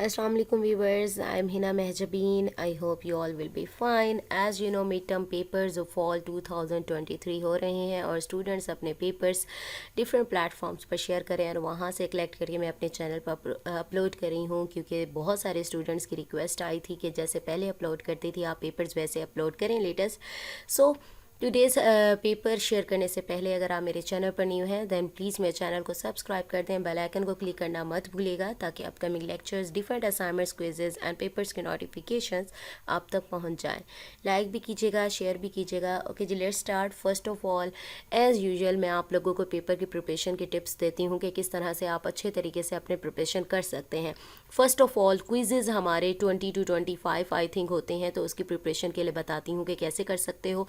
Assalamu alaikum viewers, I am Hina Mehjabeen. I hope you all will be fine. As you know, midterm papers of fall 2023 हो रहे हैं और students अपने papers different platforms पर share करें और वहाँ से कलेक्ट करके मैं अपने चैनल पर अपलोड कर रही हूँ, क्योंकि बहुत सारे स्टूडेंट्स की रिक्वेस्ट आई थी कि जैसे पहले अपलोड करती थी आप पेपर्स वैसे अपलोड करें लेटेस्ट। सो टुडेज़ पेपर शेयर करने से पहले अगर आप मेरे चैनल पर न्यू हैं देन प्लीज़ मेरे चैनल को सब्सक्राइब कर दें, बेल आइकन को क्लिक करना मत भूलिएगा ताकि upcoming lectures, different assignments, quizzes and papers के नोटिफिकेशंस आप तक पहुंच जाएं। लाइक भी कीजिएगा, शेयर भी कीजिएगा। ओके जी, let's start. First of all as usual मैं आप लोगों को पेपर की प्रिपरेशन की टिप्स देती हूँ कि किस तरह से आप अच्छे तरीके से अपने प्रिपरेशन कर सकते हैं। फ़र्स्ट ऑफ ऑल क्विजेज़ हमारे 20 to 25 आई थिंक होते हैं, तो उसकी प्रिपरेशन के लिए बताती हूँ कि कैसे कर सकते हो।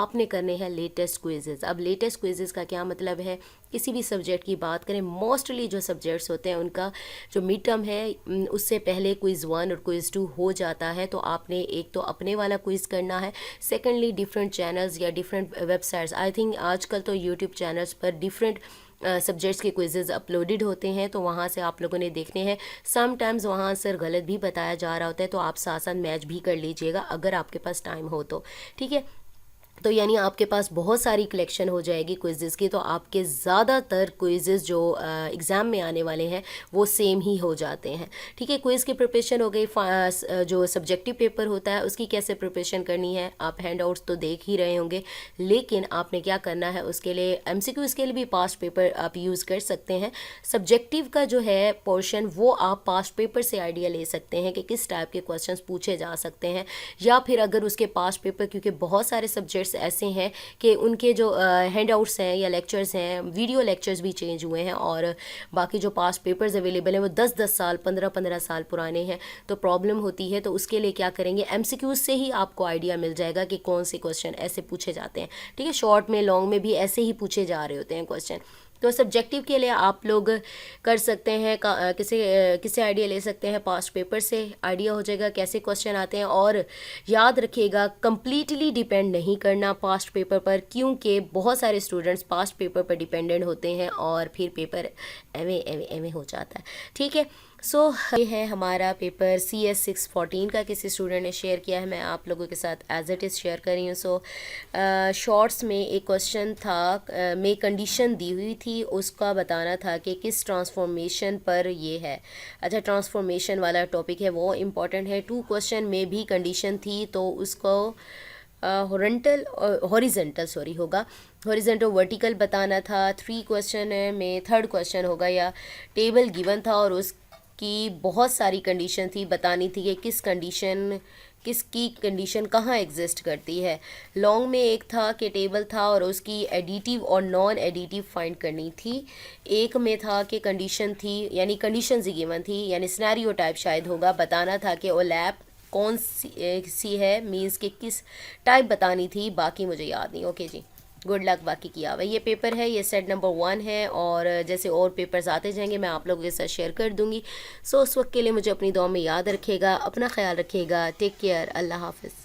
आपने करने हैं लेटेस्ट क्विजेज़। अब लेटेस्ट क्विजेज़ का क्या मतलब है, किसी भी सब्जेक्ट की बात करें, मोस्टली जो सब्जेक्ट्स होते हैं उनका जो मिड टर्म है उससे पहले क्विज़ 1 और क्विज़ 2 हो जाता है, तो आपने एक तो अपने वाला क्विज़ करना है, सेकेंडली डिफरेंट चैनल्स या डिफरेंट वेबसाइट्स, आई थिंक आजकल तो यूट्यूब चैनल्स पर डिफरेंट सब्जेक्ट्स के क्विजेज़ अपलोडेड होते हैं, तो वहाँ से आप लोगों ने देखने हैं। समटाइम्स वहाँ आंसर गलत भी बताया जा रहा होता है, तो आप साथ साथ मैच भी कर लीजिएगा अगर आपके पास टाइम हो तो, ठीक है। तो यानी आपके पास बहुत सारी कलेक्शन हो जाएगी क्विज़ेज़ की, तो आपके ज़्यादातर क्विज़ेज़ जो एग्ज़ाम में आने वाले हैं वो सेम ही हो जाते हैं, ठीक है। क्विज़ की प्रिपरेशन हो गई। जो सब्जेक्टिव पेपर होता है उसकी कैसे प्रिपरेशन करनी है, आप हैंड आउट्स तो देख ही रहे होंगे, लेकिन आपने क्या करना है उसके लिए MCQs के लिए भी पास्ट पेपर आप यूज़ कर सकते हैं। सब्जेक्टिव का जो है पोर्शन वो आप पास्ट पेपर से आइडिया ले सकते हैं कि किस टाइप के क्वेश्चंस पूछे जा सकते हैं, या फिर अगर उसके पास्ट पेपर, क्योंकि बहुत सारे सब्जेक्ट्स ऐसे हैं कि उनके जो हैंड आउट्स हैं या लेक्चर्स हैं, वीडियो लेक्चर्स भी चेंज हुए हैं और बाकी जो पास्ट पेपर्स अवेलेबल हैं वो 10-10 साल 15-15 साल पुराने हैं, तो प्रॉब्लम होती है। तो उसके लिए क्या करेंगे, MCQs से ही आपको आइडिया मिल जाएगा कि कौन से क्वेश्चन ऐसे पूछे जाते हैं, ठीक है। शॉर्ट में लॉन्ग में भी ऐसे ही पूछे जा रहे होते हैं क्वेश्चन। तो सब्जेक्टिव के लिए आप लोग कर सकते हैं किसे आइडिया ले सकते हैं, पास्ट पेपर से आइडिया हो जाएगा कैसे क्वेश्चन आते हैं। और याद रखिएगा कंप्लीटली डिपेंड नहीं करना पास्ट पेपर पर, क्योंकि बहुत सारे स्टूडेंट्स पास्ट पेपर पर डिपेंडेंट होते हैं और फिर पेपर एवे हो जाता है, ठीक है। सो ये है हमारा पेपर CS 614 का, किसी स्टूडेंट ने शेयर किया है, मैं आप लोगों के साथ एज इट इज़ शेयर कर रही हूँ। सो शॉर्ट्स में एक क्वेश्चन था, में कंडीशन दी हुई थी, उसका बताना था कि किस ट्रांसफॉर्मेशन पर ये है। अच्छा, ट्रांसफॉर्मेशन वाला टॉपिक है वो इम्पॉर्टेंट है। 2 क्वेश्चन में भी कंडीशन थी, तो उसको हॉरिजेंटल होगा, हॉरिजेंटल वर्टिकल बताना था। 3 क्वेश्चन में 3rd क्वेश्चन होगा या टेबल गिवन था और उसकी बहुत सारी कंडीशन थी, बतानी थी कि किसकी कंडीशन कहाँ एग्जिस्ट करती है। लॉन्ग में एक था कि टेबल था और उसकी एडिटिव और नॉन एडिटिव फाइंड करनी थी। एक में था कि कंडीशन थी, यानी कंडीशन ही गिवन थी, यानी सिनेरियो टाइप शायद होगा, बताना था कि ओलैप कौन सी है, मीन्स कि किस टाइप बतानी थी, बाकी मुझे याद नहीं। ओके जी, गुड लक बाकी किया हुआ। ये पेपर है, ये सेट नंबर 1 है और जैसे और पेपर्स आते जाएंगे मैं आप लोगों के साथ शेयर कर दूंगी। सो उस वक्त के लिए मुझे अपनी दुआ में याद रखिएगा, अपना ख्याल रखिएगा, टेक केयर, अल्लाह हाफिज़।